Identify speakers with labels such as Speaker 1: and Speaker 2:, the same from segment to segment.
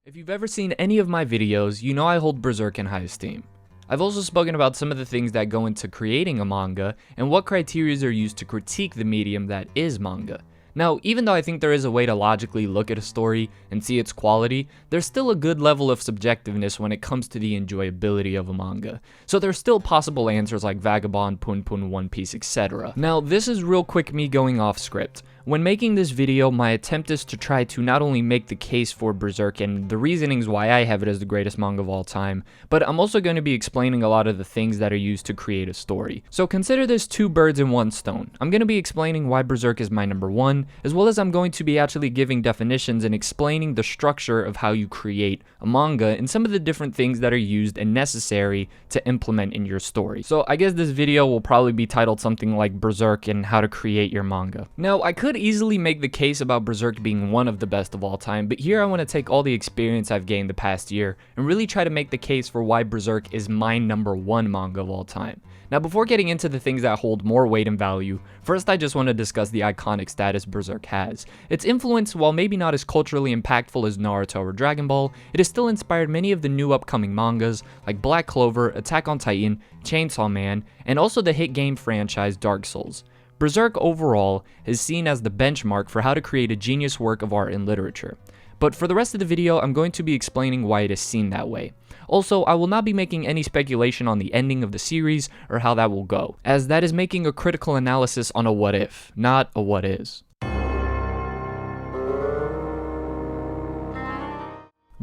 Speaker 1: If you've ever seen any of my videos, you know I hold Berserk in high esteem. I've also spoken about some of the things that go into creating a manga, and what criteria are used to critique the medium that is manga. Now, even though I think there is a way to logically look at a story and see its quality, there's still a good level of subjectiveness when it comes to the enjoyability of a manga. So there's still possible answers like Vagabond, Pun Pun, One Piece, etc. Now, this is real quick me going off script. When making this video, my attempt is to try to not only make the case for Berserk and the reasonings why I have it as the greatest manga of all time, but I'm also going to be explaining a lot of the things that are used to create a story. So consider this two birds in one stone. I'm going to be explaining why Berserk is my number one, as well as I'm going to be actually giving definitions and explaining the structure of how you create a manga and some of the different things that are used and necessary to implement in your story. So I guess this video will probably be titled something like Berserk and how to create your manga. Now, I could easily make the case about Berserk being one of the best of all time, but here I want to take all the experience I've gained the past year and really try to make the case for why Berserk is my number one manga of all time. Now, before getting into the things that hold more weight and value, first I just want to discuss the iconic status Berserk has. Its influence, while maybe not as culturally impactful as Naruto or Dragon Ball, it has still inspired many of the new upcoming mangas like Black Clover, Attack on Titan, Chainsaw Man, and also the hit game franchise Dark Souls. Berserk overall is seen as the benchmark for how to create a genius work of art and literature. But for the rest of the video, I'm going to be explaining why it is seen that way. Also, I will not be making any speculation on the ending of the series or how that will go, as that is making a critical analysis on a what if, not a what is.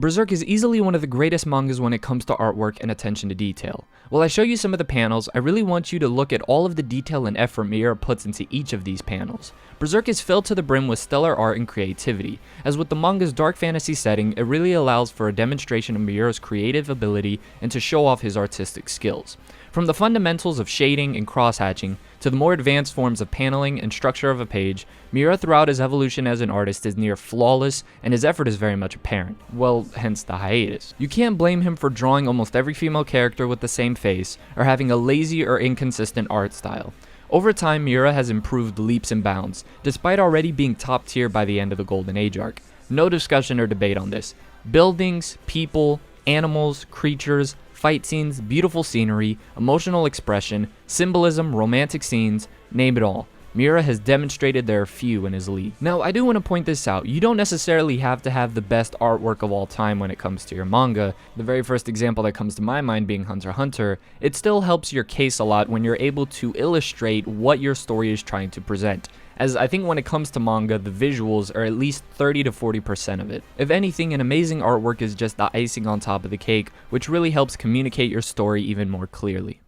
Speaker 1: Berserk is easily one of the greatest mangas when it comes to artwork and attention to detail. While I show you some of the panels, I really want you to look at all of the detail and effort Miura puts into each of these panels. Berserk is filled to the brim with stellar art and creativity, as with the manga's dark fantasy setting, it really allows for a demonstration of Miura's creative ability and to show off his artistic skills. From the fundamentals of shading and cross-hatching, to the more advanced forms of paneling and structure of a page, Miura throughout his evolution as an artist is near flawless, and his effort is very much apparent. Well, hence the hiatus. You can't blame him for drawing almost every female character with the same face, or having a lazy or inconsistent art style. Over time, Miura has improved leaps and bounds, despite already being top tier by the end of the Golden Age arc. No discussion or debate on this. Buildings, people, animals, creatures, fight scenes, beautiful scenery, emotional expression, symbolism, romantic scenes, name it all. Miura has demonstrated there are few in his league. Now, I do want to point this out. You don't necessarily have to have the best artwork of all time when it comes to your manga. The very first example that comes to my mind being Hunter x Hunter. It still helps your case a lot when you're able to illustrate what your story is trying to present, as I think when it comes to manga, the visuals are at least 30 to 40% of it. If anything, an amazing artwork is just the icing on top of the cake, which really helps communicate your story even more clearly.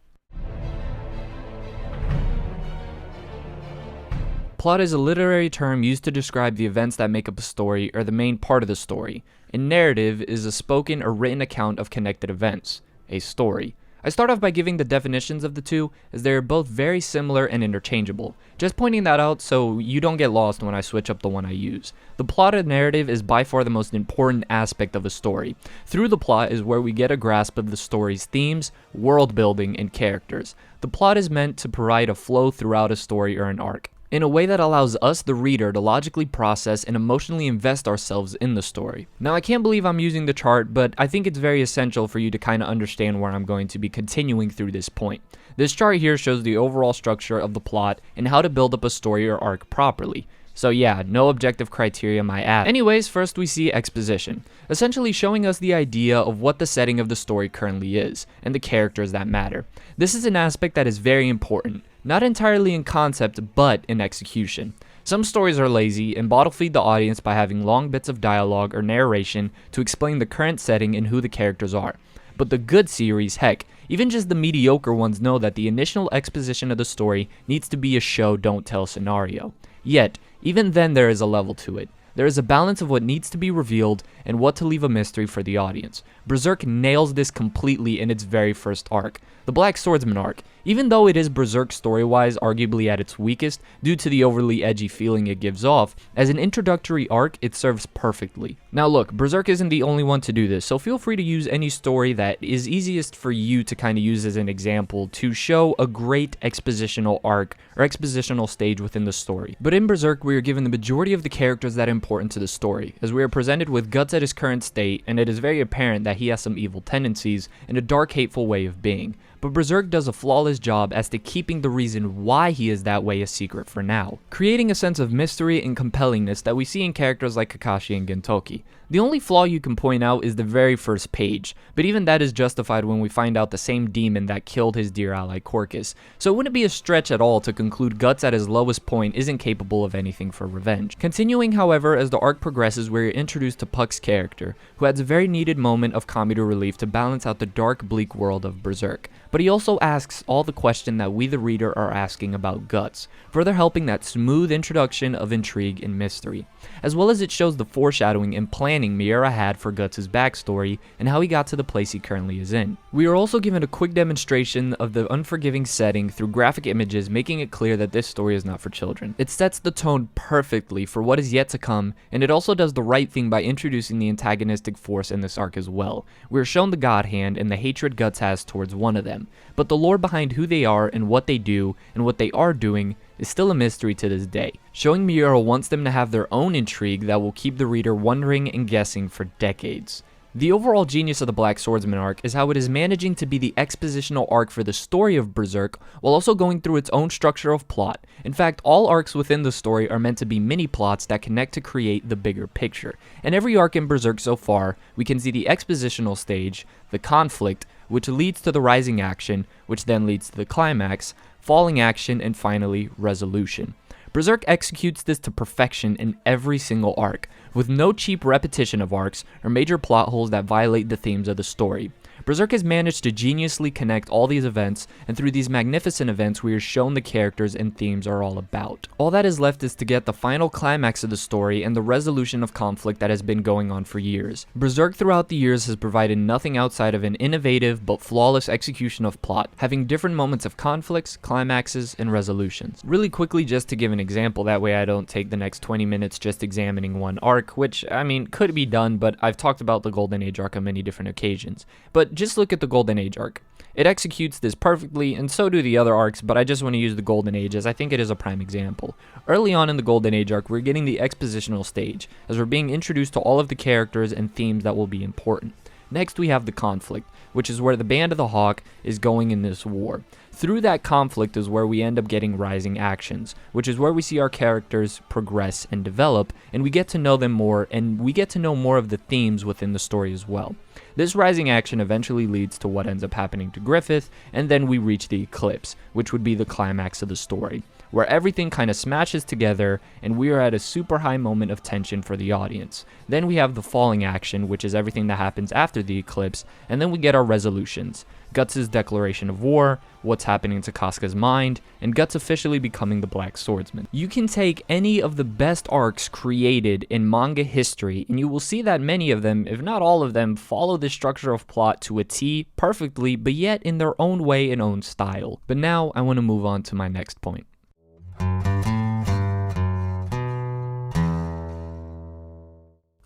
Speaker 1: Plot is a literary term used to describe the events that make up a story or the main part of the story. And narrative is a spoken or written account of connected events, a story. I start off by giving the definitions of the two, as they are both very similar and interchangeable. Just pointing that out so you don't get lost when I switch up the one I use. The plot and narrative is by far the most important aspect of a story. Through the plot is where we get a grasp of the story's themes, world building, and characters. The plot is meant to provide a flow throughout a story or an arc, in a way that allows us, the reader, to logically process and emotionally invest ourselves in the story. Now, I can't believe I'm using the chart, but I think it's very essential for you to kind of understand where I'm going to be continuing through this point. This chart here shows the overall structure of the plot and how to build up a story or arc properly. So yeah, no objective criteria might add. Anyways, first we see exposition, essentially showing us the idea of what the setting of the story currently is, and the characters that matter. This is an aspect that is very important, not entirely in concept, but in execution. Some stories are lazy and bottle feed the audience by having long bits of dialogue or narration to explain the current setting and who the characters are. But the good series, heck, even just the mediocre ones know that the initial exposition of the story needs to be a show don't tell scenario. Yet, even then there is a level to it. There is a balance of what needs to be revealed and what to leave a mystery for the audience. Berserk nails this completely in its very first arc, the Black Swordsman arc. Even though it is Berserk story-wise arguably at its weakest due to the overly edgy feeling it gives off, as an introductory arc it serves perfectly. Now look, Berserk isn't the only one to do this, so feel free to use any story that is easiest for you to kind of use as an example to show a great expositional arc or expositional stage within the story. But in Berserk we are given the majority of the characters that are important to the story, as we are presented with Guts at his current state, and it is very apparent that he has some evil tendencies and a dark, hateful way of being. But Berserk does a flawless job as to keeping the reason why he is that way a secret for now, creating a sense of mystery and compellingness that we see in characters like Kakashi and Gintoki. The only flaw you can point out is the very first page, but even that is justified when we find out the same demon that killed his dear ally Corcus, so it wouldn't be a stretch at all to conclude Guts at his lowest point isn't capable of anything for revenge. Continuing, however, as the arc progresses, we are introduced to Puck's character, who has a very needed moment of comedy relief to balance out the dark, bleak world of Berserk. But he also asks all the question that we the reader are asking about Guts, further helping that smooth introduction of intrigue and mystery, as well as it shows the foreshadowing and planning Miura had for Guts' backstory and how he got to the place he currently is in. We are also given a quick demonstration of the unforgiving setting through graphic images, making it clear that this story is not for children. It sets the tone perfectly for what is yet to come, and it also does the right thing by introducing the antagonistic force in this arc as well. We are shown the God Hand and the hatred Guts has towards one of them, but the lore behind who they are and what they do and what they are doing is still a mystery to this day, showing Miura wants them to have their own intrigue that will keep the reader wondering and guessing for decades. The overall genius of the Black Swordsman arc is how it is managing to be the expositional arc for the story of Berserk while also going through its own structure of plot. In fact, all arcs within the story are meant to be mini-plots that connect to create the bigger picture. And every arc in Berserk so far, we can see the expositional stage, the conflict, which leads to the rising action, which then leads to the climax, falling action, and finally, resolution. Berserk executes this to perfection in every single arc, with no cheap repetition of arcs or major plot holes that violate the themes of the story. Berserk has managed to geniusly connect all these events, and through these magnificent events we are shown the characters and themes are all about. All that is left is to get the final climax of the story and the resolution of conflict that has been going on for years. Berserk throughout the years has provided nothing outside of an innovative but flawless execution of plot, having different moments of conflicts, climaxes, and resolutions. Really quickly, just to give an example, that way I don't take the next 20 minutes just examining one arc, which, I mean, could be done, but I've talked about the Golden Age arc on many different occasions. But just look at the Golden Age arc. It executes this perfectly, and so do the other arcs, but I just want to use the Golden Age as I think it is a prime example. Early on in the Golden Age arc, we're getting the expositional stage, as we're being introduced to all of the characters and themes that will be important. Next we have the conflict, which is where the Band of the Hawk is going in this war. Through that conflict is where we end up getting rising actions, which is where we see our characters progress and develop, and we get to know them more, and we get to know more of the themes within the story as well. This rising action eventually leads to what ends up happening to Griffith, and then we reach the eclipse, which would be the climax of the story, where everything kind of smashes together and we are at a super high moment of tension for the audience. Then we have the falling action, which is everything that happens after the eclipse, and then we get our resolutions. Guts' declaration of war, what's happening to Casca's mind, and Guts officially becoming the Black Swordsman. You can take any of the best arcs created in manga history, and you will see that many of them, if not all of them, follow this structure of plot to a T perfectly, but yet in their own way and own style. But now I want to move on to my next point.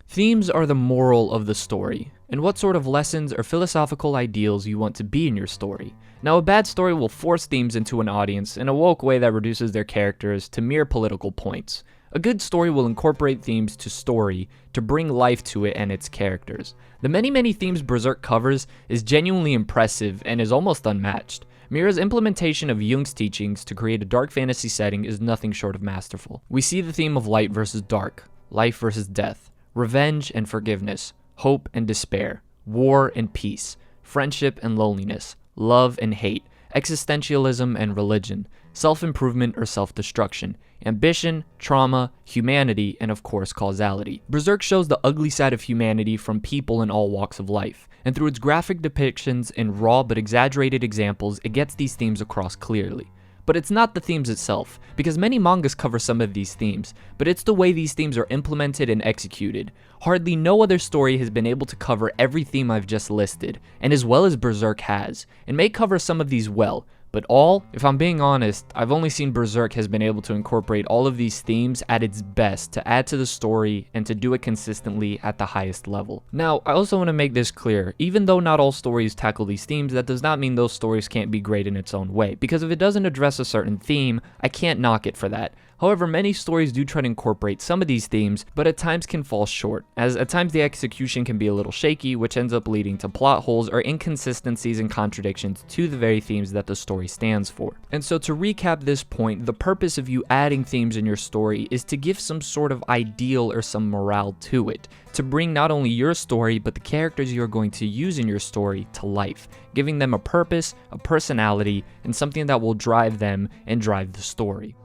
Speaker 1: Themes are the moral of the story, and what sort of lessons or philosophical ideals you want to be in your story. Now, a bad story will force themes into an audience in a woke way that reduces their characters to mere political points. A good story will incorporate themes to story to bring life to it and its characters. The many themes Berserk covers is genuinely impressive and is almost unmatched. Miura's implementation of Jung's teachings to create a dark fantasy setting is nothing short of masterful. We see the theme of light versus dark, life versus death, revenge and forgiveness, hope and despair, war and peace, friendship and loneliness, love and hate, existentialism and religion, self-improvement or self-destruction, ambition, trauma, humanity, and of course causality. Berserk shows the ugly side of humanity from people in all walks of life, and through its graphic depictions and raw but exaggerated examples, it gets these themes across clearly. But it's not the themes itself, because many mangas cover some of these themes, but it's the way these themes are implemented and executed. Hardly no other story has been able to cover every theme I've just listed, and as well as Berserk has, and may cover some of these well, But if I'm being honest, I've only seen Berserk has been able to incorporate all of these themes at its best to add to the story and to do it consistently at the highest level. Now, I also want to make this clear, even though not all stories tackle these themes, that does not mean those stories can't be great in its own way, because if it doesn't address a certain theme, I can't knock it for that. However, many stories do try to incorporate some of these themes, but at times can fall short, as at times the execution can be a little shaky, which ends up leading to plot holes or inconsistencies and contradictions to the very themes that the story stands for. And so to recap this point, the purpose of you adding themes in your story is to give some sort of ideal or some morale to it, to bring not only your story, but the characters you're going to use in your story to life, giving them a purpose, a personality, and something that will drive them and drive the story.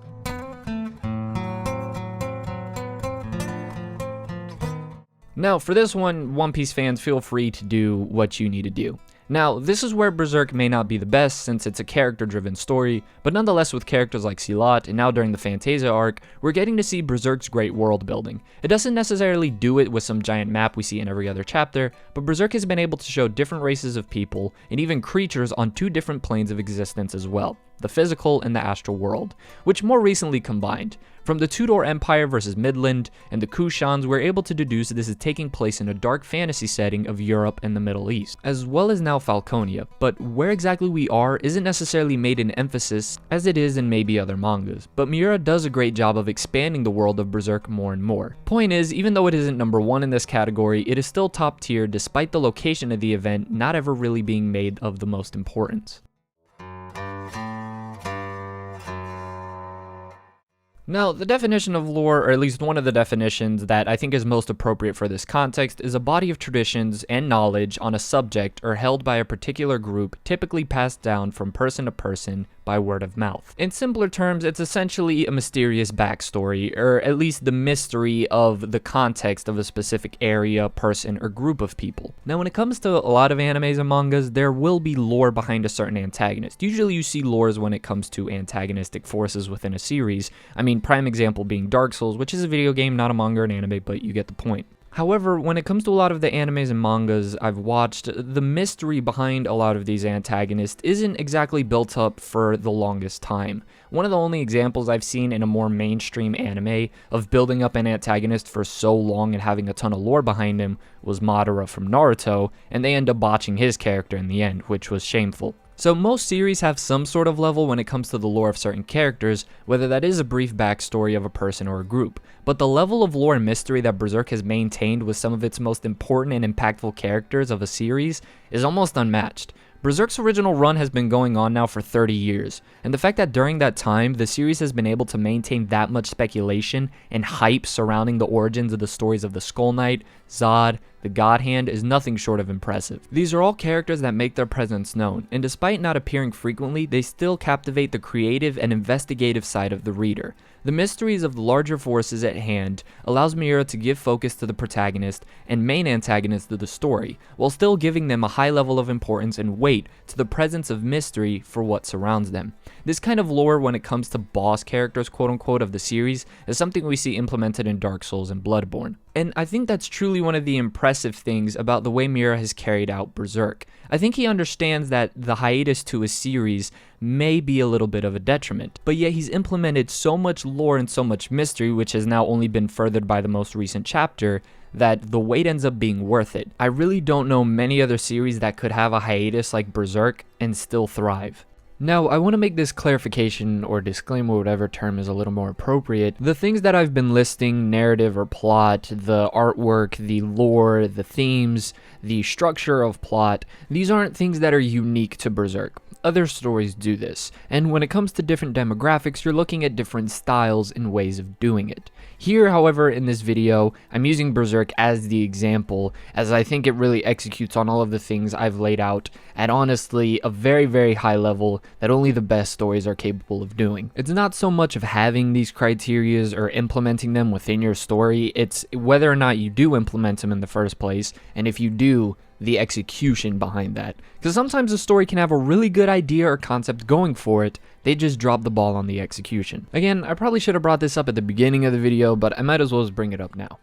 Speaker 1: Now, for this one, One Piece fans, feel free to do what you need to do. Now, this is where Berserk may not be the best since it's a character-driven story, but nonetheless with characters like Silat and now during the Fantasia arc, we're getting to see Berserk's great world building. It doesn't necessarily do it with some giant map we see in every other chapter, but Berserk has been able to show different races of people and even creatures on 2 different planes of existence as well, the physical and the astral world, which more recently combined. From the Tudor Empire versus Midland and the Kushans, we're able to deduce that this is taking place in a dark fantasy setting of Europe and the Middle East, as well as now Falconia, but where exactly we are isn't necessarily made an emphasis as it is in maybe other mangas, but Miura does a great job of expanding the world of Berserk more and more. Point is, even though it isn't number 1 in this category, it is still top tier despite the location of the event not ever really being made of the most importance. Now, the definition of lore, or at least one of the definitions that I think is most appropriate for this context, is a body of traditions and knowledge on a subject or held by a particular group, typically passed down from person to person by word of mouth. In simpler terms, it's essentially a mysterious backstory, or at least the mystery of the context of a specific area, person, or group of people. Now, when it comes to a lot of animes and mangas, there will be lore behind a certain antagonist. Usually you see lores when it comes to antagonistic forces within a series. I mean, prime example being Dark Souls, which is a video game, not a manga or an anime, but you get the point. However, when it comes to a lot of the animes and mangas I've watched, the mystery behind a lot of these antagonists isn't exactly built up for the longest time. One of the only examples I've seen in a more mainstream anime of building up an antagonist for so long and having a ton of lore behind him was Madara from Naruto, and they end up botching his character in the end, which was shameful. So most series have some sort of level when it comes to the lore of certain characters, whether that is a brief backstory of a person or a group. But the level of lore and mystery that Berserk has maintained with some of its most important and impactful characters of a series is almost unmatched. Berserk's original run has been going on now for 30 years, and the fact that during that time, the series has been able to maintain that much speculation and hype surrounding the origins of the stories of the Skull Knight, Zod, the God Hand is nothing short of impressive. These are all characters that make their presence known, and despite not appearing frequently, they still captivate the creative and investigative side of the reader. The mysteries of the larger forces at hand allows Miura to give focus to the protagonist and main antagonist of the story, while still giving them a high level of importance and weight to the presence of mystery for what surrounds them. This kind of lore when it comes to boss characters quote-unquote of the series is something we see implemented in Dark Souls and Bloodborne. And I think that's truly one of the impressive things about the way Miura has carried out Berserk. I think he understands that the hiatus to a series may be a little bit of a detriment, but yet he's implemented so much lore and so much mystery, which has now only been furthered by the most recent chapter, that the wait ends up being worth it. I really don't know many other series that could have a hiatus like Berserk and still thrive. Now, I want to make this clarification or disclaimer, whatever term is a little more appropriate. The things that I've been listing, narrative or plot, the artwork, the lore, the themes, the structure of plot, these aren't things that are unique to Berserk. Other stories do this, and when it comes to different demographics, you're looking at different styles and ways of doing it. Here, however, in this video, I'm using Berserk as the example, as I think it really executes on all of the things I've laid out at honestly a very, very high level that only the best stories are capable of doing. It's not so much of having these criterias or implementing them within your story, it's whether or not you do implement them in the first place, and if you do, the execution behind that. Because sometimes a story can have a really good idea or concept going for it, they just drop the ball on the execution. Again, I probably should have brought this up at the beginning of the video, but I might as well just bring it up now.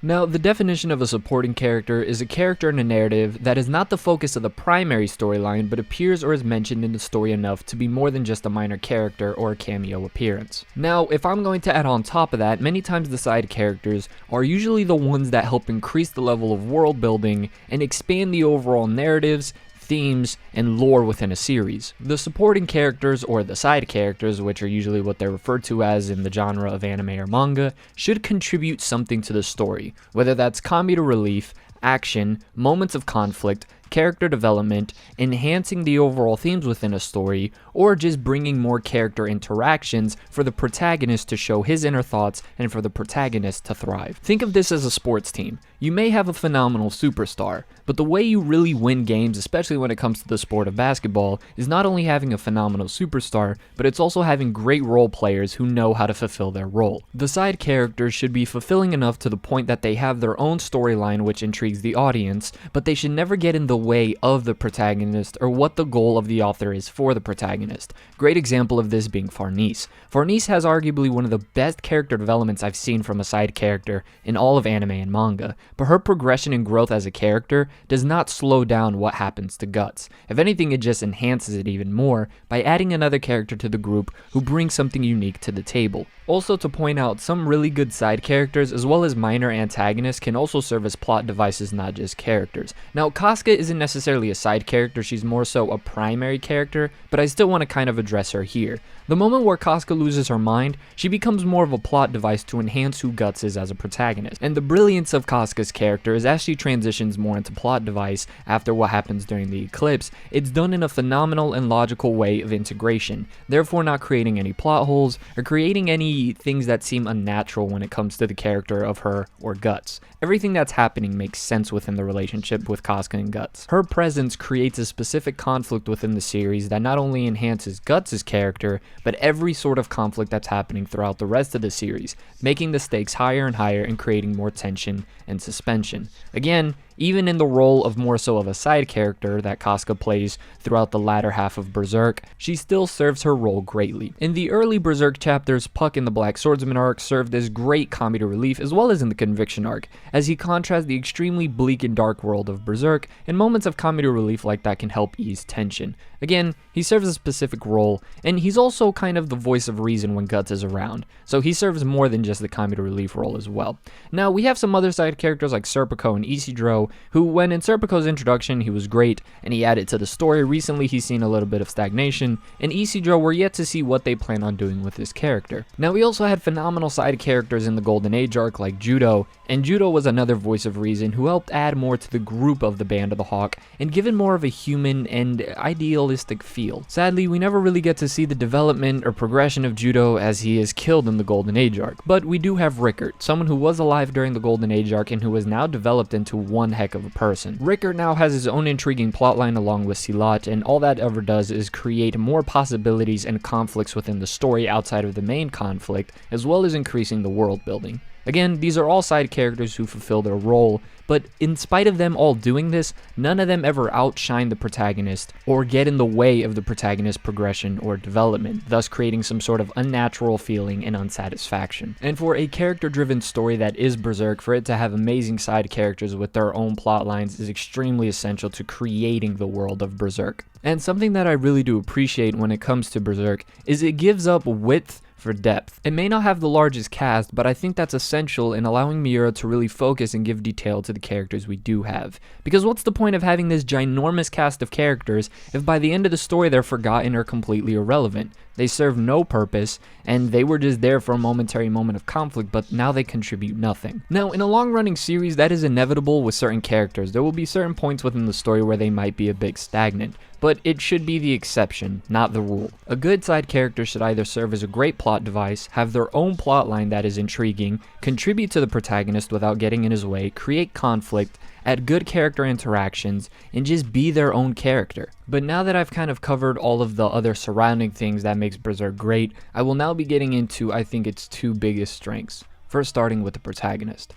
Speaker 1: Now, the definition of a supporting character is a character in a narrative that is not the focus of the primary storyline, but appears or is mentioned in the story enough to be more than just a minor character or a cameo appearance. Now, if I'm going to add on top of that, many times the side characters are usually the ones that help increase the level of world building and expand the overall narratives, themes, and lore within a series. The supporting characters, or the side characters, which are usually what they're referred to as in the genre of anime or manga, should contribute something to the story, whether that's comedy relief, action, moments of conflict, character development, enhancing the overall themes within a story, or just bringing more character interactions for the protagonist to show his inner thoughts and for the protagonist to thrive. Think of this as a sports team. You may have a phenomenal superstar, but the way you really win games, especially when it comes to the sport of basketball, is not only having a phenomenal superstar, but it's also having great role players who know how to fulfill their role. The side characters should be fulfilling enough to the point that they have their own storyline which intrigues the audience, but they should never get in the way of the protagonist or what the goal of the author is for the protagonist. Great example of this being Farnese. Farnese has arguably one of the best character developments I've seen from a side character in all of anime and manga, but her progression and growth as a character does not slow down what happens to Guts. If anything, it just enhances it even more by adding another character to the group who brings something unique to the table. Also, to point out, some really good side characters as well as minor antagonists can also serve as plot devices, not just characters. Now, Casca isn't necessarily a side character, she's more so a primary character, but I still want to kind of address her here. The moment where Casca loses her mind, she becomes more of a plot device to enhance who Guts is as a protagonist. And the brilliance of Casca's character is as she transitions more into plot device after what happens during the eclipse, it's done in a phenomenal and logical way of integration, therefore not creating any plot holes or creating any things that seem unnatural when it comes to the character of her or Guts. Everything that's happening makes sense within the relationship with Casca and Guts. Her presence creates a specific conflict within the series that not only enhances Guts' character, but every sort of conflict that's happening throughout the rest of the series, making the stakes higher and higher and creating more tension and suspension. Again, even in the role of more so of a side character that Casca plays throughout the latter half of Berserk, she still serves her role greatly. In the early Berserk chapters, Puck in the Black Swordsman arc served as great comedy relief as well as in the Conviction arc, as he contrasts the extremely bleak and dark world of Berserk, and moments of comedy relief like that can help ease tension. Again, he serves a specific role, and he's also kind of the voice of reason when Guts is around, so he serves more than just the comedy relief role as well. Now, we have some other side characters like Serpico and Isidro, who, when in Serpico's introduction, he was great, and he added to the story. Recently, he's seen a little bit of stagnation, and Isidro, we're yet to see what they plan on doing with this character. Now, we also had phenomenal side characters in the Golden Age arc like Judo, and Judo was another voice of reason who helped add more to the group of the Band of the Hawk, and given more of a human and idealistic feel. Sadly, we never really get to see the development or progression of Judo as he is killed in the Golden Age arc, but we do have Rickert, someone who was alive during the Golden Age arc and who has now developed into one heck of a person. Rickert now has his own intriguing plotline along with Silat, and all that ever does is create more possibilities and conflicts within the story outside of the main conflict, as well as increasing the world building. Again, these are all side characters who fulfill their role, but in spite of them all doing this, none of them ever outshine the protagonist or get in the way of the protagonist's progression or development, thus creating some sort of unnatural feeling and unsatisfaction. And for a character-driven story that is Berserk, for it to have amazing side characters with their own plot lines is extremely essential to creating the world of Berserk. And something that I really do appreciate when it comes to Berserk is it gives up width for depth. It may not have the largest cast, but I think that's essential in allowing Miura to really focus and give detail to the characters we do have. Because what's the point of having this ginormous cast of characters if by the end of the story they're forgotten or completely irrelevant? They serve no purpose, and they were just there for a momentary moment of conflict, but now they contribute nothing. Now, in a long-running series, that is inevitable with certain characters. There will be certain points within the story where they might be a bit stagnant, but it should be the exception, not the rule. A good side character should either serve as a great plot device, have their own plotline that is intriguing, contribute to the protagonist without getting in his way, create conflict, add good character interactions, and just be their own character. But now that I've kind of covered all of the other surrounding things that makes Berserk great, I will now be getting into, I think, its two biggest strengths. First, starting with the protagonist.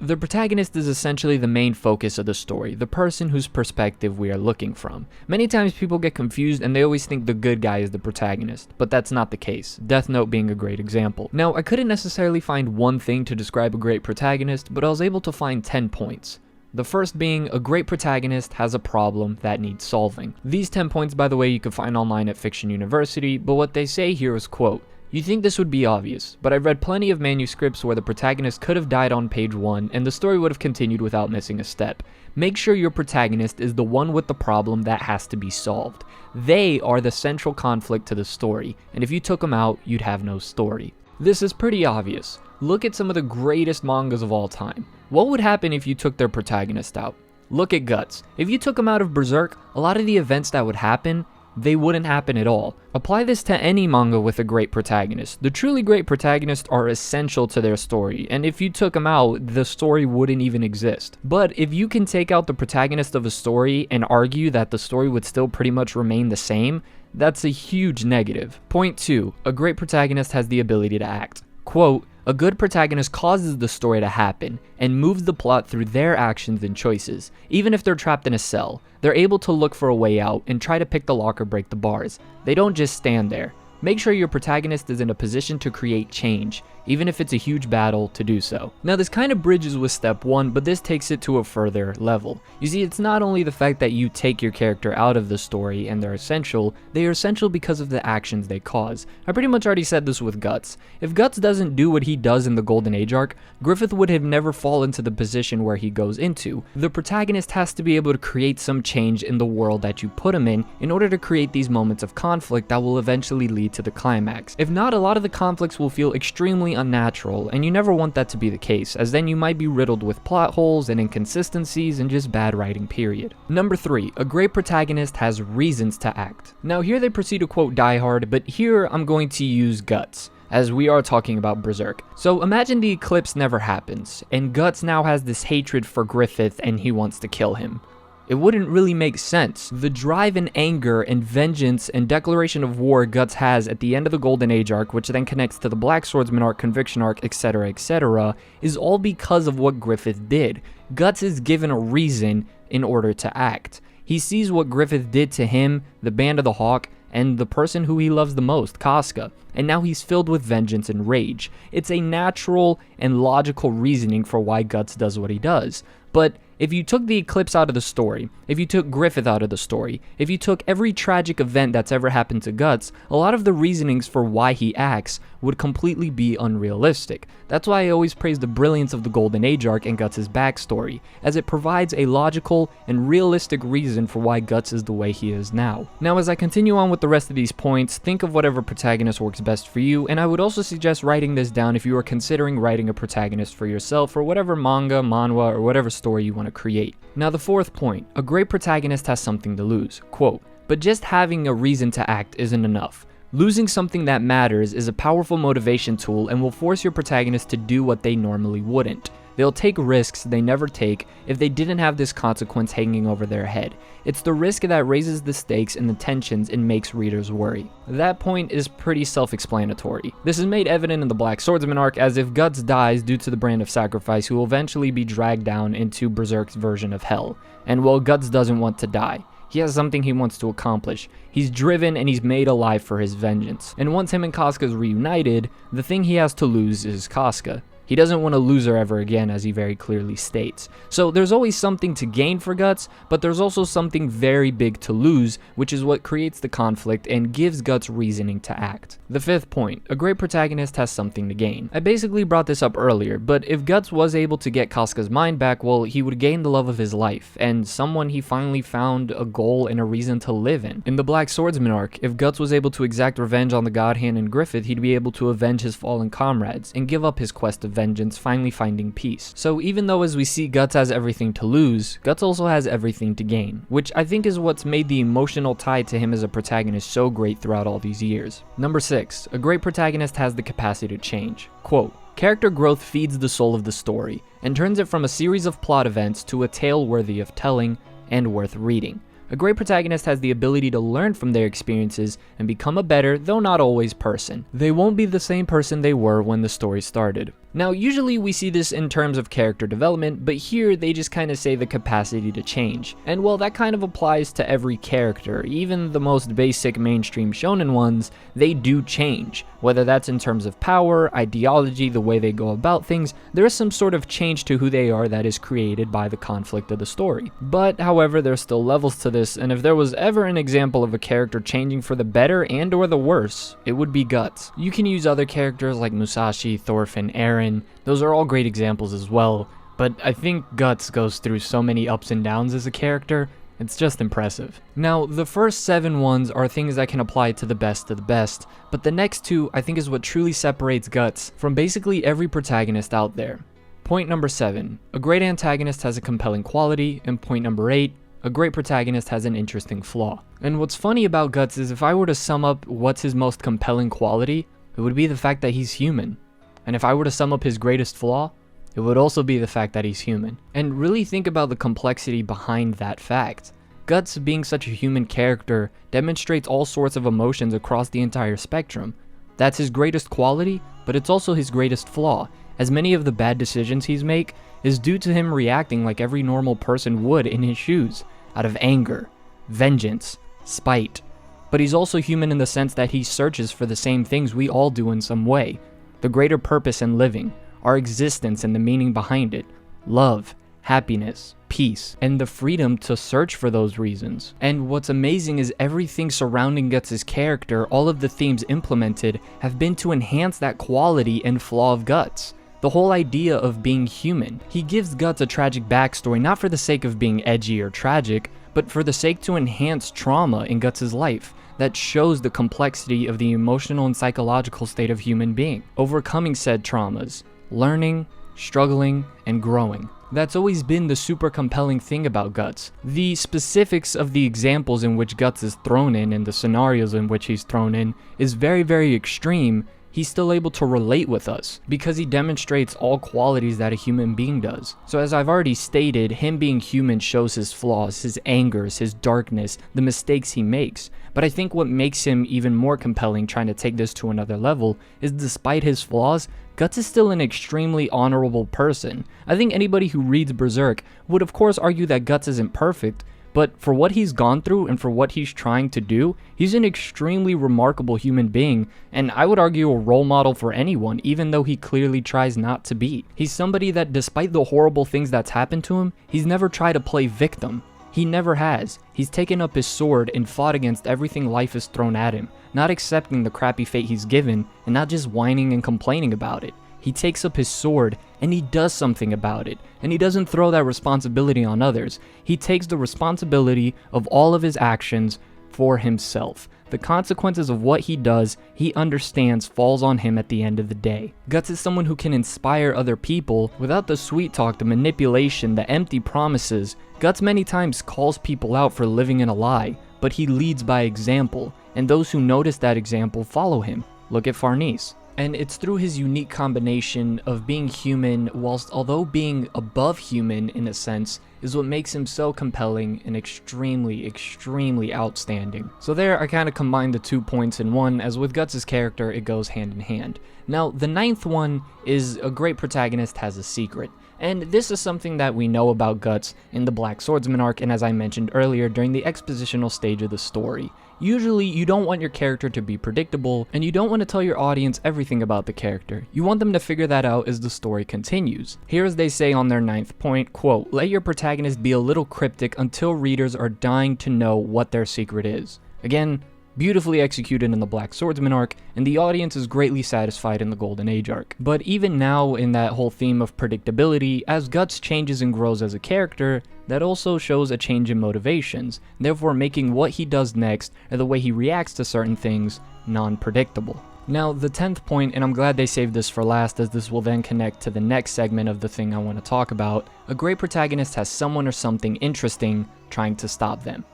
Speaker 1: The protagonist is essentially the main focus of the story, the person whose perspective we are looking from. Many times people get confused and they always think the good guy is the protagonist, but that's not the case, Death Note being a great example. Now, I couldn't necessarily find one thing to describe a great protagonist, but I was able to find 10 points. The first being, a great protagonist has a problem that needs solving. These 10 points, by the way, you can find online at Fiction University, but what they say here is, quote, "You think this would be obvious, but I've read plenty of manuscripts where the protagonist could have died on page 1 and the story would have continued without missing a step. Make sure your protagonist is the one with the problem that has to be solved. They are the central conflict to the story, and if you took them out, you'd have no story." This is pretty obvious. Look at some of the greatest mangas of all time. What would happen if you took their protagonist out? Look at Guts. If you took him out of Berserk, a lot of the events that would happen, they wouldn't happen at all. Apply this to any manga with a great protagonist. The truly great protagonists are essential to their story, and if you took them out, the story wouldn't even exist. But if you can take out the protagonist of a story and argue that the story would still pretty much remain the same, that's a huge negative. Point 2. A great protagonist has the ability to act. Quote, "A good protagonist causes the story to happen and moves the plot through their actions and choices. Even if they're trapped in a cell, they're able to look for a way out and try to pick the lock or break the bars. They don't just stand there. Make sure your protagonist is in a position to create change, even if it's a huge battle to do so." Now this kind of bridges with step 1, but this takes it to a further level. You see, it's not only the fact that you take your character out of the story and they're essential, they are essential because of the actions they cause. I pretty much already said this with Guts. If Guts doesn't do what he does in the Golden Age arc, Griffith would have never fallen to the position where he goes into. The protagonist has to be able to create some change in the world that you put him in order to create these moments of conflict that will eventually lead to the climax. If not, a lot of the conflicts will feel extremely unnatural, and you never want that to be the case, as then you might be riddled with plot holes and inconsistencies and just bad writing, period. Number 3, a great protagonist has reasons to act. Now here they proceed to quote Die Hard, but here I'm going to use Guts, as we are talking about Berserk. So imagine the eclipse never happens, and Guts now has this hatred for Griffith and he wants to kill him. It wouldn't really make sense. The drive and anger and vengeance and declaration of war Guts has at the end of the Golden Age arc, which then connects to the Black Swordsman arc, Conviction arc, etc., is all because of what Griffith did. Guts is given a reason in order to act. He sees what Griffith did to him, the Band of the Hawk, and the person who he loves the most, Casca, and now he's filled with vengeance and rage. It's a natural and logical reasoning for why Guts does what he does. But if you took the eclipse out of the story, if you took Griffith out of the story, if you took every tragic event that's ever happened to Guts, a lot of the reasonings for why he acts would completely be unrealistic. That's why I always praise the brilliance of the Golden Age arc and Guts' backstory, as it provides a logical and realistic reason for why Guts is the way he is now. Now as I continue on with the rest of these points, think of whatever protagonist works best for you, and I would also suggest writing this down if you are considering writing a protagonist for yourself for whatever manga, manhwa, or whatever story you want to create. Now the 4th point, a great protagonist has something to lose. Quote, "But just having a reason to act isn't enough. Losing something that matters is a powerful motivation tool and will force your protagonist to do what they normally wouldn't. They'll take risks they never take if they didn't have this consequence hanging over their head. It's the risk that raises the stakes and the tensions and makes readers worry." That point is pretty self-explanatory. This is made evident in the Black Swordsman arc, as if Guts dies due to the brand of sacrifice, he will eventually be dragged down into Berserk's version of hell. And while Guts doesn't want to die, he has something he wants to accomplish. He's driven and he's made alive for his vengeance. And once him and Casca's reunited, the thing he has to lose is Casca. He doesn't want to lose her ever again, as he very clearly states. So there's always something to gain for Guts, but there's also something very big to lose, which is what creates the conflict and gives Guts reasoning to act. The 5th point, a great protagonist has something to gain. I basically brought this up earlier, but if Guts was able to get Casca's mind back, well, he would gain the love of his life, and someone he finally found a goal and a reason to live in. In the Black Swordsman arc, if Guts was able to exact revenge on the God Hand and Griffith, he'd be able to avenge his fallen comrades and give up his quest of vengeance, finally finding peace. So even though as we see Guts has everything to lose, Guts also has everything to gain, which I think is what's made the emotional tie to him as a protagonist so great throughout all these years. Number 6, a great protagonist has the capacity to change. Quote, "Character growth feeds the soul of the story and turns it from a series of plot events to a tale worthy of telling and worth reading. A great protagonist has the ability to learn from their experiences and become a better, though not always, person. They won't be the same person they were when the story started. Now, usually we see this in terms of character development, but here they just kind of say the capacity to change. And well, that kind of applies to every character. Even the most basic mainstream shonen ones, they do change. Whether that's in terms of power, ideology, the way they go about things, there is some sort of change to who they are that is created by the conflict of the story. But, however, there's still levels to this, and if there was ever an example of a character changing for the better and or the worse, it would be Guts. You can use other characters like Musashi, Thorfinn, Eren. Those are all great examples as well, but I think Guts goes through so many ups and downs as a character, it's just impressive. Now, the first 7 ones are things that can apply to the best of the best, but the next 2 I think is what truly separates Guts from basically every protagonist out there. Point number 7, a great antagonist has a compelling quality, and point number 8, a great protagonist has an interesting flaw. And what's funny about Guts is if I were to sum up what's his most compelling quality, it would be the fact that he's human. And if I were to sum up his greatest flaw, it would also be the fact that he's human. And really think about the complexity behind that fact. Guts, being such a human character, demonstrates all sorts of emotions across the entire spectrum. That's his greatest quality, but it's also his greatest flaw, as many of the bad decisions he's make is due to him reacting like every normal person would in his shoes, out of anger, vengeance, spite. But he's also human in the sense that he searches for the same things we all do in some way. The greater purpose in living, our existence and the meaning behind it, love, happiness, peace, and the freedom to search for those reasons. And what's amazing is everything surrounding Guts' character, all of the themes implemented, have been to enhance that quality and flaw of Guts. The whole idea of being human. He gives Guts a tragic backstory not for the sake of being edgy or tragic, but for the sake to enhance trauma in Guts' life. That shows the complexity of the emotional and psychological state of human being, overcoming said traumas, learning, struggling, and growing. That's always been the super compelling thing about Guts. The specifics of the examples in which Guts is thrown in and the scenarios in which he's thrown in is very, very extreme. He's still able to relate with us because he demonstrates all qualities that a human being does. So as I've already stated, him being human shows his flaws, his angers, his darkness, the mistakes he makes. But I think what makes him even more compelling trying to take this to another level is despite his flaws, Guts is still an extremely honorable person. I think anybody who reads Berserk would of course argue that Guts isn't perfect, but for what he's gone through and for what he's trying to do, he's an extremely remarkable human being, and I would argue a role model for anyone, even though he clearly tries not to be. He's somebody that despite the horrible things that's happened to him, he's never tried to play victim. He never has. He's taken up his sword and fought against everything life has thrown at him, not accepting the crappy fate he's given, and not just whining and complaining about it. He takes up his sword and he does something about it, and he doesn't throw that responsibility on others. He takes the responsibility of all of his actions for himself. The consequences of what he does, he understands falls on him at the end of the day. Guts is someone who can inspire other people without the sweet talk, the manipulation, the empty promises. Guts many times calls people out for living in a lie, but he leads by example, and those who notice that example follow him. Look at Farnese. And it's through his unique combination of being human whilst although being above human in a sense is what makes him so compelling and extremely, extremely outstanding. So there I kind of combined the 2 points in one, as with Guts' character it goes hand in hand. Now the 9th one is a great protagonist has a secret. And this is something that we know about Guts in the Black Swordsman arc, and as I mentioned earlier during the expositional stage of the story. Usually, you don't want your character to be predictable, and you don't want to tell your audience everything about the character. You want them to figure that out as the story continues. Here as they say on their 9th point, quote, "Let your protagonist be a little cryptic until readers are dying to know what their secret is." Again, beautifully executed in the Black Swordsman arc, and the audience is greatly satisfied in the Golden Age arc. But even now, in that whole theme of predictability, as Guts changes and grows as a character, that also shows a change in motivations, therefore making what he does next, or the way he reacts to certain things, non-predictable. Now, the 10th point, and I'm glad they saved this for last as this will then connect to the next segment of the thing I want to talk about, a great protagonist has someone or something interesting trying to stop them.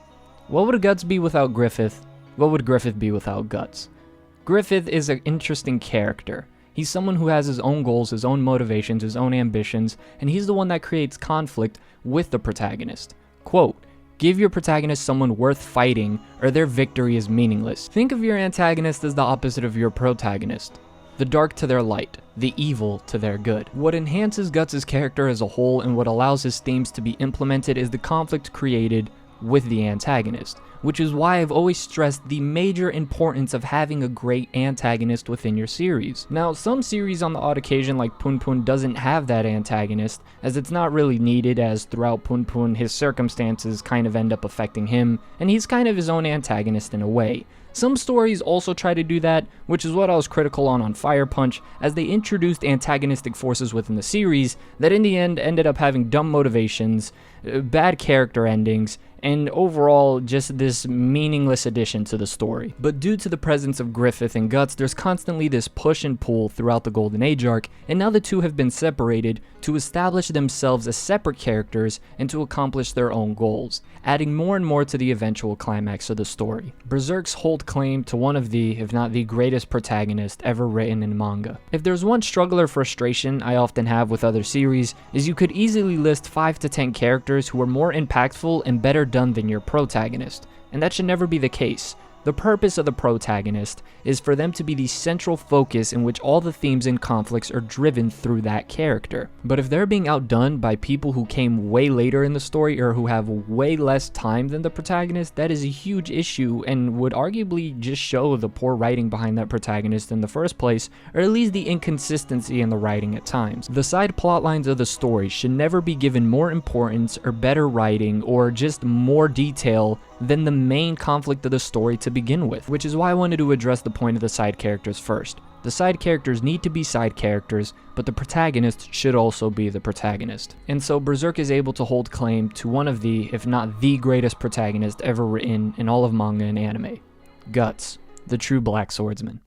Speaker 1: What would Guts be without Griffith? What would Griffith be without Guts? Griffith is an interesting character. He's someone who has his own goals, his own motivations, his own ambitions, and he's the one that creates conflict with the protagonist. Quote, "Give your protagonist someone worth fighting, or their victory is meaningless." Think of your antagonist as the opposite of your protagonist. the dark to their light, the evil to their good. What enhances Guts' character as a whole and what allows his themes to be implemented is the conflict created with the antagonist, which is why I've always stressed the major importance of having a great antagonist within your series. Now, some series on the odd occasion like Pun Pun doesn't have that antagonist, as it's not really needed, as throughout Pun Pun his circumstances kind of end up affecting him, and he's kind of his own antagonist in a way. Some stories also try to do that, which is what I was critical on Fire Punch, as they introduced antagonistic forces within the series that in the end ended up having dumb motivations, bad character endings, and overall just this meaningless addition to the story. But due to the presence of Griffith and Guts, there's constantly this push and pull throughout the Golden Age arc, and now the two have been separated to establish themselves as separate characters and to accomplish their own goals, adding more and more to the eventual climax of the story. Berserks hold claim to one of the, if not the greatest protagonist ever written in manga. If there's one struggle or frustration I often have with other series, is you could easily list 5 to 10 characters who are more impactful and better done than your protagonist, and that should never be the case. The purpose of the protagonist is for them to be the central focus in which all the themes and conflicts are driven through that character. But if they're being outdone by people who came way later in the story or who have way less time than the protagonist, that is a huge issue and would arguably just show the poor writing behind that protagonist in the first place, or at least the inconsistency in the writing at times. The side plot lines of the story should never be given more importance or better writing or just more detail than the main conflict of the story to begin with, which is why I wanted to address the point of the side characters first. The side characters need to be side characters, but the protagonist should also be the protagonist. And so Berserk is able to hold claim to one of the, if not the greatest protagonist ever written in all of manga and anime. Guts, the true black swordsman.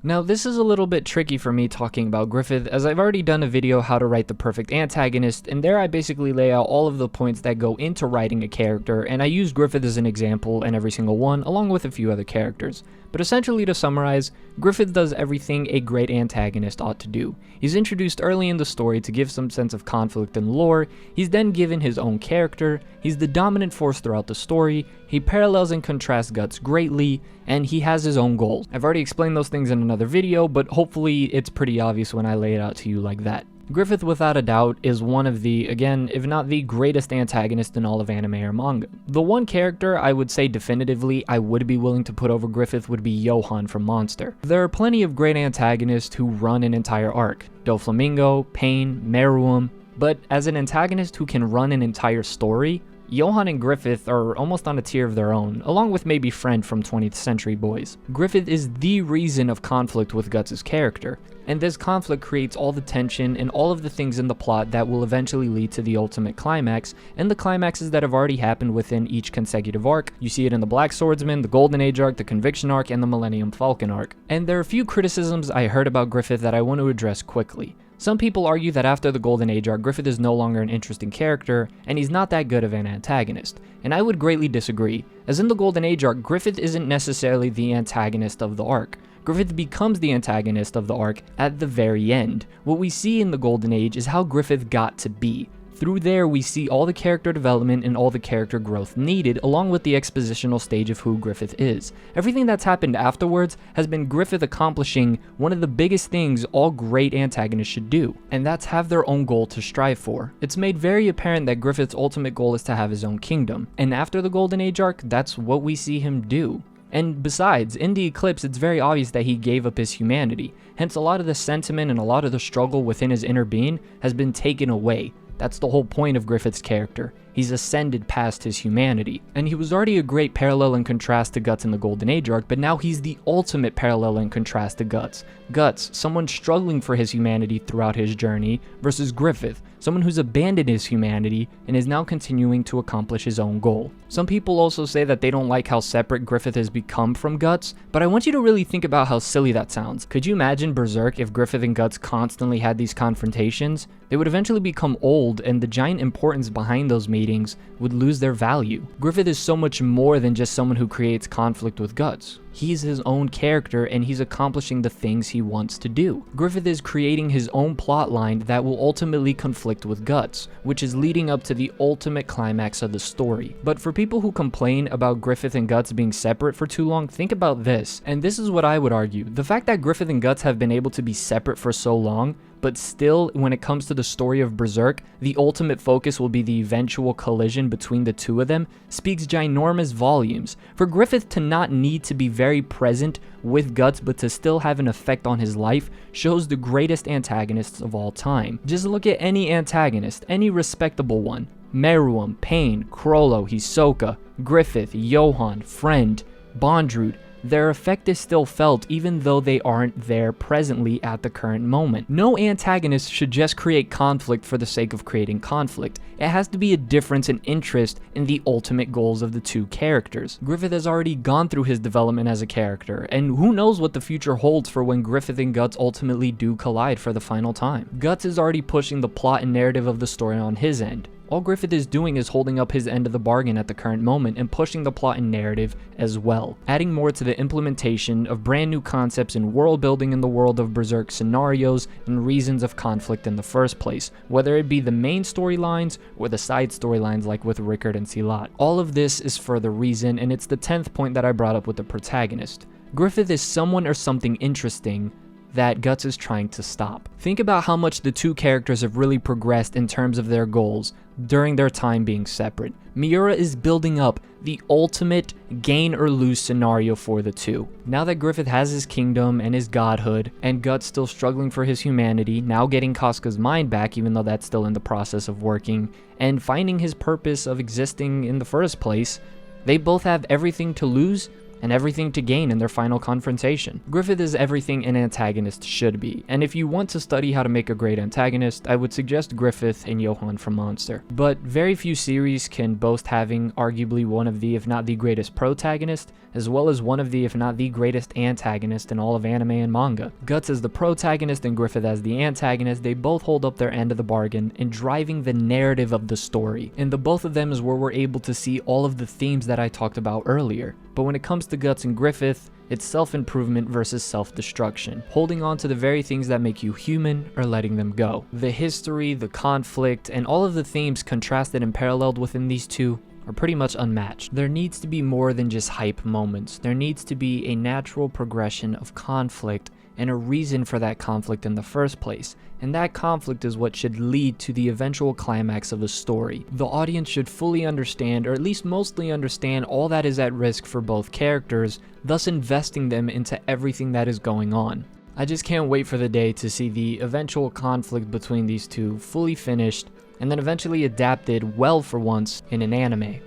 Speaker 1: Now, this is a little bit tricky for me talking about Griffith, as I've already done a video how to write the perfect antagonist, and there I basically lay out all of the points that go into writing a character, and I use Griffith as an example in every single one, along with a few other characters. But essentially, to summarize, Griffith does everything a great antagonist ought to do. He's introduced early in the story to give some sense of conflict and lore, he's then given his own character, he's the dominant force throughout the story, he parallels and contrasts Guts greatly, and he has his own goals. I've already explained those things in another video, but hopefully it's pretty obvious when I lay it out to you like that. Griffith, without a doubt, is one of the, again, if not the greatest antagonist in all of anime or manga. The one character I would say definitively I would be willing to put over Griffith would be Johan from Monster. There are plenty of great antagonists who run an entire arc. Doflamingo, Pain, Meruem, but as an antagonist who can run an entire story, Johan and Griffith are almost on a tier of their own, along with maybe Friend from 20th Century Boys. Griffith is the reason of conflict with Guts' character, and this conflict creates all the tension and all of the things in the plot that will eventually lead to the ultimate climax, and the climaxes that have already happened within each consecutive arc. You see it in the Black Swordsman, the Golden Age arc, the Conviction arc, and the Millennium Falcon arc. And there are a few criticisms I heard about Griffith that I want to address quickly. Some people argue that after the Golden Age arc, Griffith is no longer an interesting character, and he's not that good of an antagonist, and I would greatly disagree, as in the Golden Age arc, Griffith isn't necessarily the antagonist of the arc. Griffith becomes the antagonist of the arc at the very end. What we see in the Golden Age is how Griffith got to be. Through there, we see all the character development and all the character growth needed, along with the expositional stage of who Griffith is. Everything that's happened afterwards has been Griffith accomplishing one of the biggest things all great antagonists should do, and that's have their own goal to strive for. It's made very apparent that Griffith's ultimate goal is to have his own kingdom, and after the Golden Age arc, that's what we see him do. And besides, in the Eclipse, it's very obvious that he gave up his humanity, hence a lot of the sentiment and a lot of the struggle within his inner being has been taken away. That's the whole point of Griffith's character. He's ascended past his humanity. And he was already a great parallel and contrast to Guts in the Golden Age arc, but now he's the ultimate parallel and contrast to Guts. Guts, someone struggling for his humanity throughout his journey, versus Griffith, someone who's abandoned his humanity and is now continuing to accomplish his own goal. Some people also say that they don't like how separate Griffith has become from Guts, but I want you to really think about how silly that sounds. Could you imagine Berserk if Griffith and Guts constantly had these confrontations? They would eventually become old, and the giant importance behind those meetings meetings would lose their value. Griffith is so much more than just someone who creates conflict with Guts. He's his own character and he's accomplishing the things he wants to do. Griffith is creating his own plot line that will ultimately conflict with Guts, which is leading up to the ultimate climax of the story. But for people who complain about Griffith and Guts being separate for too long, think about this, and this is what I would argue. The fact that Griffith and Guts have been able to be separate for so long, but still, when it comes to the story of Berserk, the ultimate focus will be the eventual collision between the two of them, speaks ginormous volumes. For Griffith to not need to be very present with Guts but to still have an effect on his life shows the greatest antagonists of all time. Just look at any antagonist, any respectable one. Meruem, Pain, Crollo, Hisoka, Griffith, Johan, Friend, Bondrewd. Their effect is still felt even though they aren't there presently at the current moment. No antagonist should just create conflict for the sake of creating conflict. It has to be a difference in interest in the ultimate goals of the two characters. Griffith has already gone through his development as a character, and who knows what the future holds for when Griffith and Guts ultimately do collide for the final time. Guts is already pushing the plot and narrative of the story on his end. All Griffith is doing is holding up his end of the bargain at the current moment and pushing the plot and narrative as well, adding more to the implementation of brand new concepts in world building in the world of Berserk scenarios and reasons of conflict in the first place, whether it be the main storylines or the side storylines like with Rickard and Silat. All of this is for the reason, and it's the 10th point that I brought up with the protagonist. Griffith is someone or something interesting that Guts is trying to stop. Think about how much the two characters have really progressed in terms of their goals during their time being separate. Miura is building up the ultimate gain or lose scenario for the two. Now that Griffith has his kingdom and his godhood, and Guts still struggling for his humanity, now getting Casca's mind back even though that's still in the process of working, and finding his purpose of existing in the first place, they both have everything to lose and everything to gain in their final confrontation. Griffith is everything an antagonist should be, and if you want to study how to make a great antagonist, I would suggest Griffith and Johan from Monster. But very few series can boast having arguably one of the, if not the greatest protagonist, as well as one of the, if not the greatest antagonist in all of anime and manga. Guts as the protagonist and Griffith as the antagonist, they both hold up their end of the bargain in driving the narrative of the story, and the both of them is where we're able to see all of the themes that I talked about earlier. But when it comes to Guts and Griffith, it's self-improvement versus self-destruction, holding on to the very things that make you human or letting them go. The history, the conflict, and all of the themes contrasted and paralleled within these two are pretty much unmatched. There needs to be more than just hype moments. There needs to be a natural progression of conflict and a reason for that conflict in the first place, and that conflict is what should lead to the eventual climax of the story. The audience should fully understand, or at least mostly understand, all that is at risk for both characters, thus investing them into everything that is going on. I just can't wait for the day to see the eventual conflict between these two fully finished, and then eventually adapted well for once in an anime.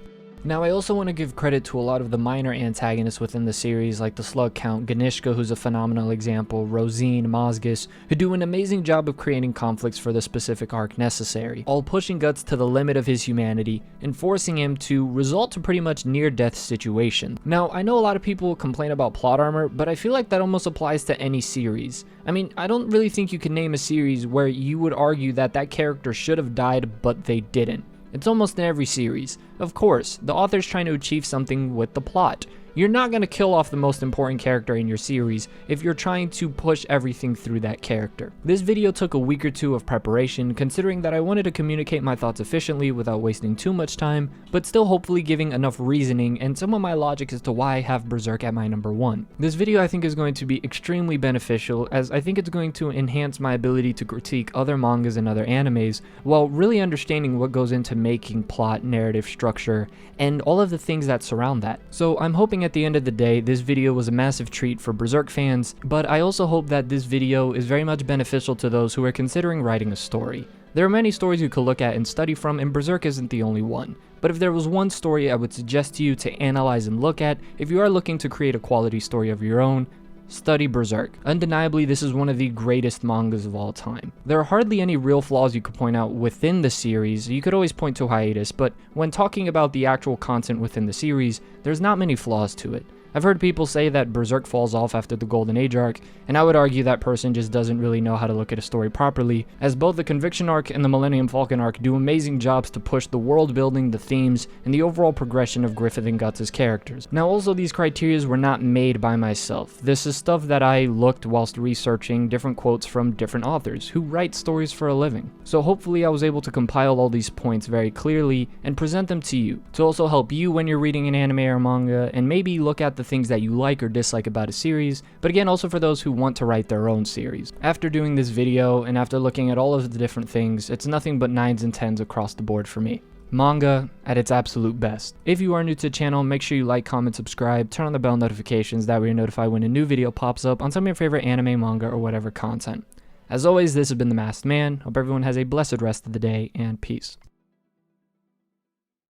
Speaker 1: Now, I also want to give credit to a lot of the minor antagonists within the series, like the Slug Count, Ganishka, who's a phenomenal example, Rosine, Mazgis, who do an amazing job of creating conflicts for the specific arc necessary, all pushing Guts to the limit of his humanity and forcing him to resort to pretty much near-death situations. Now, I know a lot of people complain about plot armor, but I feel like that almost applies to any series. I mean, I don't really think you can name a series where you would argue that that character should have died, but they didn't. It's almost in every series. Of course, the author's trying to achieve something with the plot. You're not going to kill off the most important character in your series if you're trying to push everything through that character. This video took a week or two of preparation, considering that I wanted to communicate my thoughts efficiently without wasting too much time, but still hopefully giving enough reasoning and some of my logic as to why I have Berserk at my number 1. This video I think is going to be extremely beneficial, as I think it's going to enhance my ability to critique other mangas and other animes, while really understanding what goes into making plot, narrative, structure, and all of the things that surround that. So I'm hoping at the end of the day, this video was a massive treat for Berserk fans, but I also hope that this video is very much beneficial to those who are considering writing a story. There are many stories you could look at and study from, and Berserk isn't the only one. But if there was one story I would suggest to you to analyze and look at, if you are looking to create a quality story of your own, study Berserk. Undeniably, this is one of the greatest mangas of all time. There are hardly any real flaws you could point out within the series. You could always point to hiatus, but when talking about the actual content within the series, there's not many flaws to it. I've heard people say that Berserk falls off after the Golden Age arc, and I would argue that person just doesn't really know how to look at a story properly, as both the Conviction arc and the Millennium Falcon arc do amazing jobs to push the world building, the themes, and the overall progression of Griffith and Guts' characters. Now also, these criteria were not made by myself. This is stuff that I looked whilst researching different quotes from different authors who write stories for a living. So hopefully I was able to compile all these points very clearly and present them to you, to also help you when you're reading an anime or manga, and maybe look at the things that you like or dislike about a series, but again also for those who want to write their own series. After doing this video, and after looking at all of the different things, it's nothing but 9s and 10s across the board for me. Manga at its absolute best. If you are new to the channel, make sure you like, comment, subscribe, turn on the bell notifications, that way you're notified when a new video pops up on some of your favorite anime, manga, or whatever content. As always, this has been The Masked Man. Hope everyone has a blessed rest of the day, and peace.